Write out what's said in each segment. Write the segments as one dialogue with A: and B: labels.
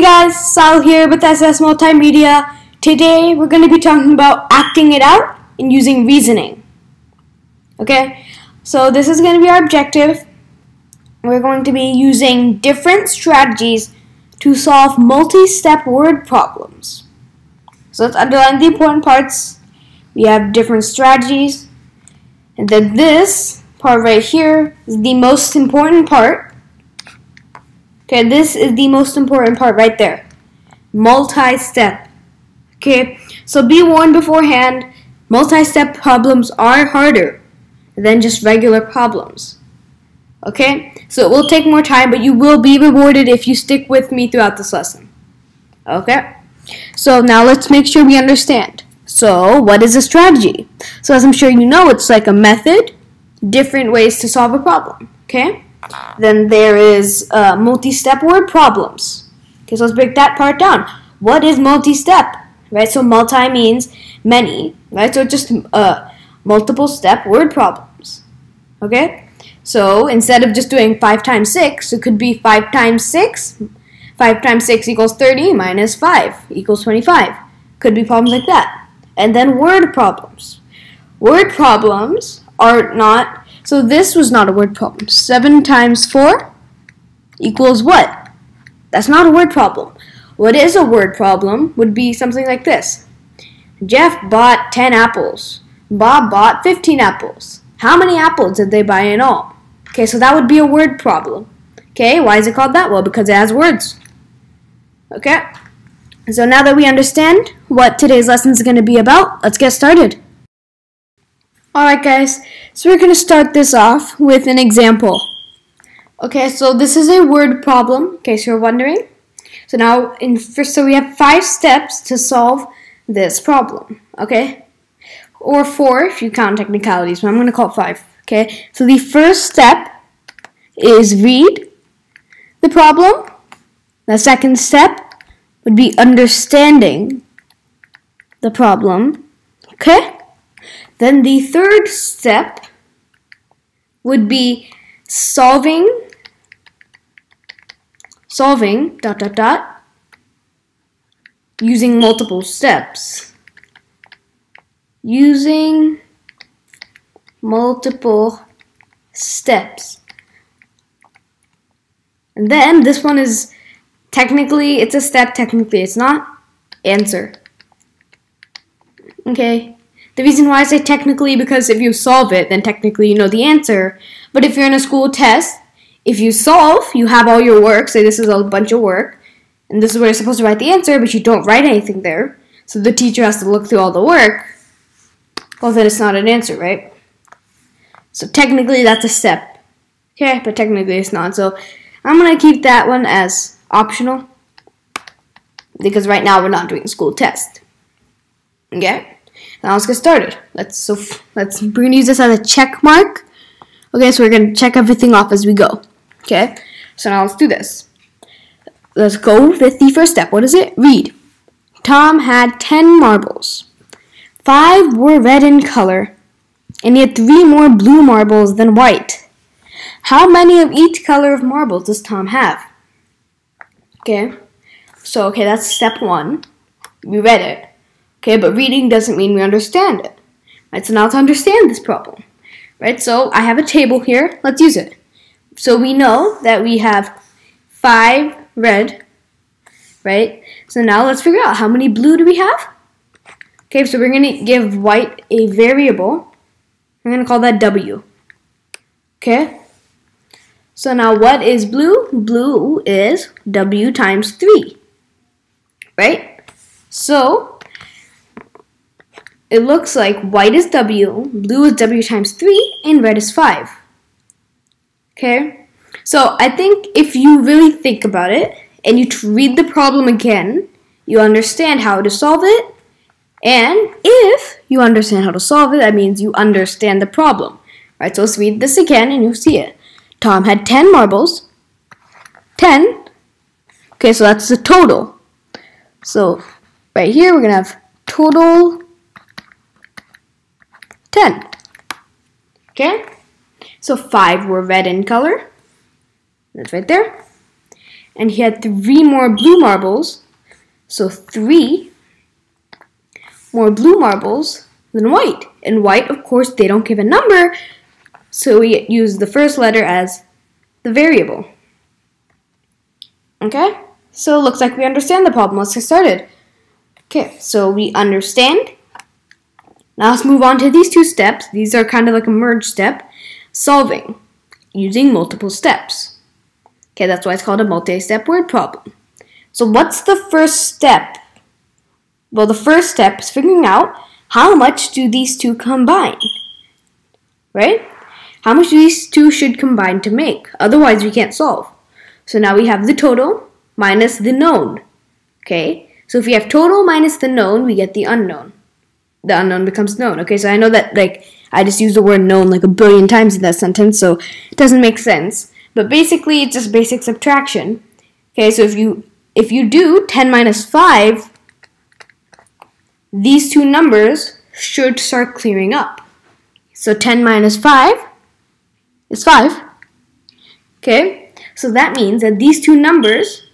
A: Hey guys, Sal here with SS Multimedia. Today we're going to be talking about acting it out and using reasoning. Okay, so this is going to be our objective. We're going to be using different strategies to solve multi-step word problems. So let's underline the important parts. We have different strategies, and then this part right here is the most important part. Okay, this is the most important part right there. Multi-step. Okay, so be warned beforehand, multi-step problems are harder than just regular problems. Okay, so it will take more time, but you will be rewarded if you stick with me throughout this lesson. Okay, so now let's make sure we understand. So, what is a strategy? So, as I'm sure you know, it's like a method, different ways to solve a problem. Okay? Then there is multi-step word problems. Okay, so let's break that part down. What is multi-step? Right, so multi means many, right? So just multiple step word problems. Okay? So instead of just doing 5 times 6, it could be 5 times 6. 5 times 6 equals 30 minus 5 equals 25. Could be problems like that. And then word problems. Word problems are not... So this was not a word problem. 7 times 4 equals what? That's not a word problem. What is a word problem would be something like this. Jeff bought 10 apples. Bob bought 15 apples. How many apples did they buy in all? Okay, so that would be a word problem. Okay, why is it called that? Well, because it has words. Okay, so now that we understand what today's lesson is going to be about, let's get started. Alright guys, so we're going to start this off with an example. Okay, so this is a word problem, in case you're wondering. So now, so we have 5 steps to solve this problem, okay? Or 4 if you count technicalities, but I'm going to call it 5, okay? So the first step is read the problem. The second step would be understanding the problem, okay? Then the third step would be solving using multiple steps. Using multiple steps. And then this one is technically, it's a step, technically it's not. Answer. Okay. The reason why I say technically, because if you solve it, then technically you know the answer. But if you're in a school test, if you solve, you have all your work. Say this is a bunch of work, and this is where you're supposed to write the answer, but you don't write anything there. So the teacher has to look through all the work. Well, then it's not an answer, right? So technically that's a step. Okay, but technically it's not. So I'm going to keep that one as optional, because right now we're not doing a school test. Okay? Now let's get started. We're gonna use this as a check mark. Okay, so we're gonna check everything off as we go. Okay, so now let's do this. Let's go with the first step. What is it? Read. Tom had 10 marbles. 5 were red in color, and he had 3 more blue marbles than white. How many of each color of marbles does Tom have? Okay, so that's step 1. We read it. Okay, but reading doesn't mean we understand it. Right, so now to understand this problem. Right, so I have a table here. Let's use it. So we know that we have 5 red, right? So now let's figure out how many blue do we have? Okay, so we're going to give white a variable. I'm going to call that W. Okay? So now what is blue? Blue is W times 3. Right? So it looks like white is W, blue is W times 3, and red is 5. Okay? So I think if you really think about it, and you read the problem again, you understand how to solve it. And if you understand how to solve it, that means you understand the problem. Right? So let's read this again, and you'll see it. Tom had 10 marbles. 10. Okay, so that's the total. So right here, we're going to have total 10. Okay? So 5 were red in color. That's right there. and he had 3 more blue marbles, so 3 more blue marbles than white. And white, of course, they don't give a number, so we use the first letter as the variable. Okay, so it looks like we understand the problem. Let's get started. Okay, so we understand. Now let's move on to these 2 steps. These are kind of like a merge step. Solving using multiple steps. Okay, that's why it's called a multi-step word problem. So what's the first step? Well, the first step is figuring out how much do these 2 combine, right? How much do these 2 should combine to make? Otherwise, we can't solve. So now we have the total minus the known, okay? So if we have total minus the known, we get the unknown. The unknown becomes known, okay? So I know that, like, I just used the word known like a billion times in that sentence, so it doesn't make sense. But basically, it's just basic subtraction. Okay, so if you do 10 minus 5, these 2 numbers should start clearing up. So 10 minus 5 is 5. Okay, so that means that these 2 numbers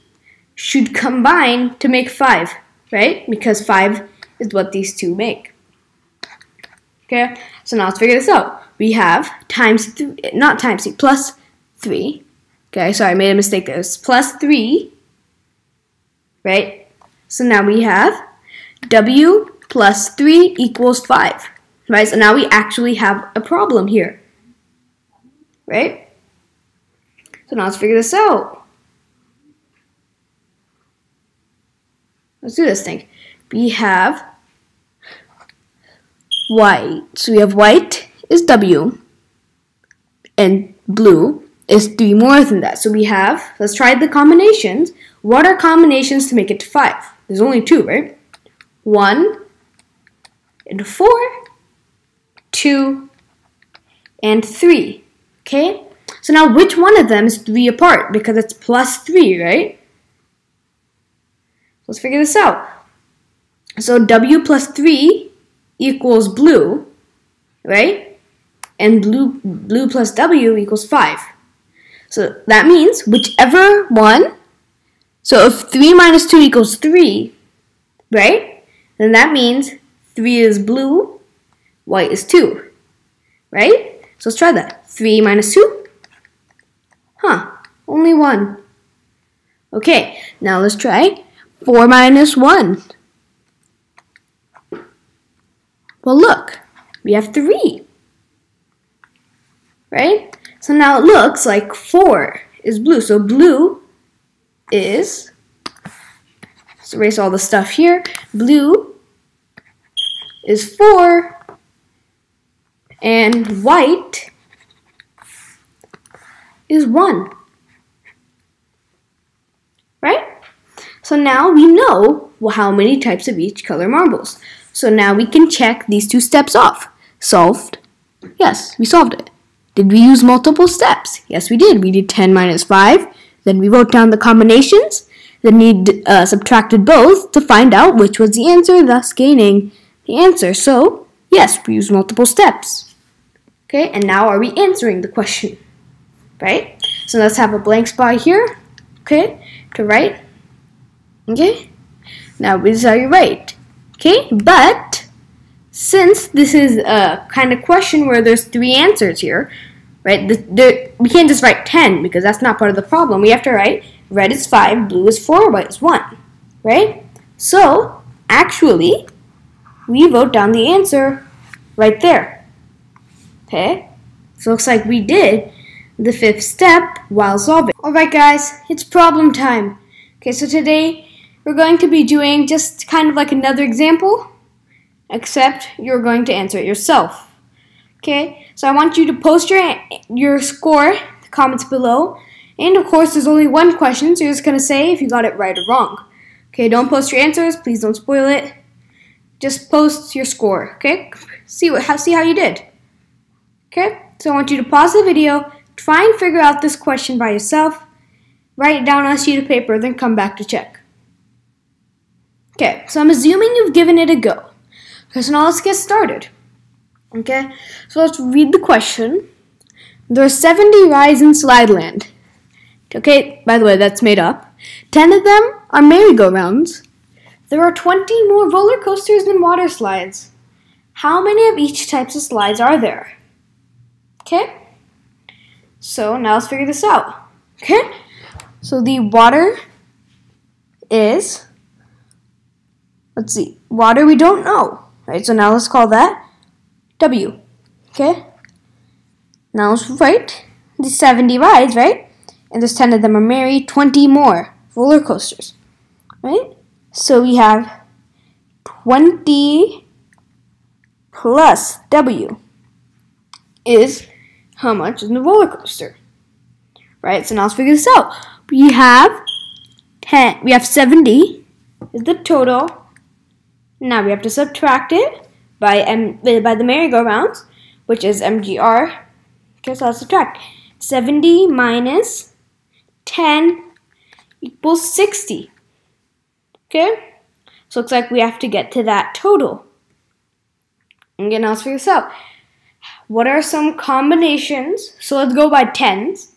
A: should combine to make 5, right? Because 5 is what these 2 make. Okay, so now let's figure this out. We have plus 3. Okay, sorry, I made a mistake there. It's plus 3, right? So now we have W plus 3 equals 5, right? So now we actually have a problem here, right? So now let's figure this out. Let's do this thing. We have white. So we have white is W, and blue is 3 more than that. So we have, let's try the combinations. What are combinations to make it to 5? There's only 2, right? 1 and 4, 2 and 3. Okay? So now which one of them is 3 apart? Because it's plus 3, right? Let's figure this out. So W plus 3 equals blue, right? And blue plus W equals 5. So that means whichever one, so if 3 minus 2 equals 3, right? Then that means 3 is blue, white is 2, right? So let's try that. 3 minus 2? Only 1. Okay, now let's try 4 minus 1. Well, look, we have 3, right? So now it looks like 4 is blue. So blue is, let's erase all the stuff here. Blue is 4, and white is 1, right? So now we know how many types of each color marbles. So now we can check these 2 steps off. Solved? Yes, we solved it. Did we use multiple steps? Yes, we did. We did 10 minus 5. Then we wrote down the combinations. Then we subtracted both to find out which was the answer, thus gaining the answer. So, yes, we used multiple steps. Okay, and now are we answering the question? Right? So let's have a blank spot here. Okay, to write. Okay, now this is how you write. Okay, but since this is a kind of question where there's 3 answers here, right? We can't just write 10 because that's not part of the problem. We have to write red is 5, blue is 4, white is 1, right? So actually, we wrote down the answer right there. Okay, so it looks like we did the 5th step while solving. Alright guys, it's problem time. Okay, so today we're going to be doing just kind of like another example, except you're going to answer it yourself. Okay, so I want you to post your score in the comments below. And of course, there's only one question, so you're just going to say if you got it right or wrong. Okay, don't post your answers. Please don't spoil it. Just post your score, okay? See how you did. Okay, so I want you to pause the video, try and figure out this question by yourself, write it down on a sheet of paper, then come back to check. Okay, so I'm assuming you've given it a go. Okay, so now let's get started. Okay, so let's read the question. There are 70 rides in Slideland. Okay, by the way, that's made up. 10 of them are merry-go-rounds. There are 20 more roller coasters than water slides. How many of each types of slides are there? Okay? So now let's figure this out. Okay? So the water is, let's see, water we don't know. Right? So now let's call that W. Okay? Now let's write the 70 rides, right? And there's 10 of them are merry, 20 more roller coasters. Right? So we have 20 plus W is how much in the roller coaster. Right? So now let's figure this out. We have 70 is the total. Now we have to subtract it by the merry-go-rounds, which is MGR. Okay, so let's subtract. 70 minus 10 equals 60. Okay? So it looks like we have to get to that total. Okay, now let's figure this out. What are some combinations? So let's go by tens.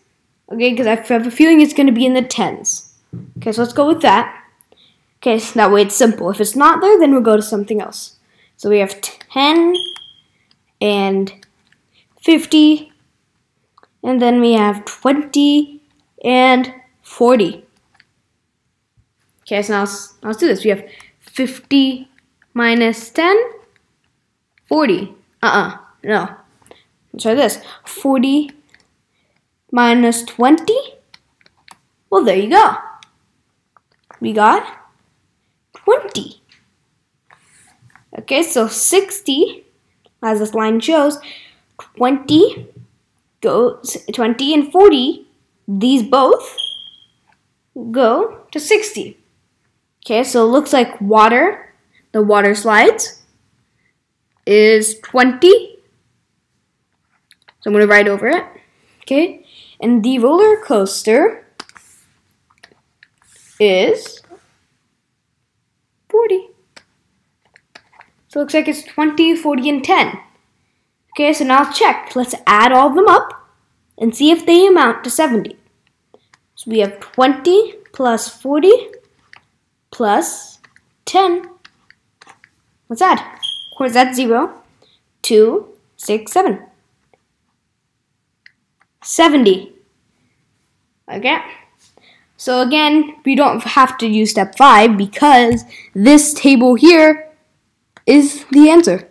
A: Okay, because I have a feeling it's going to be in the tens. Okay, so let's go with that. Okay, so that way it's simple. If it's not there, then we'll go to something else. So we have 10 and 50. And then we have 20 and 40. Okay, so now let's do this. We have 50 minus 10, 40. No. Let's try this. 40 minus 20. Well, there you go. We got 20. Okay, so 60, as this line shows, 20 and 40, these both go to 60. Okay, so it looks like water, the water slides, is 20. So I'm going to write over it. Okay, and the roller coaster is 40. So it looks like it's 20, 40, and 10. Okay, so now check. Let's add all of them up and see if they amount to 70. So we have 20 plus 40 plus 10. Let's add. Of course, that's 0, 2, 6, 7. 70. Okay. So again, we don't have to use step 5 because this table here is the answer.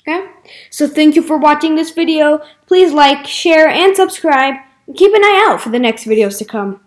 A: Okay? So thank you for watching this video. Please like, share, and subscribe. And keep an eye out for the next videos to come.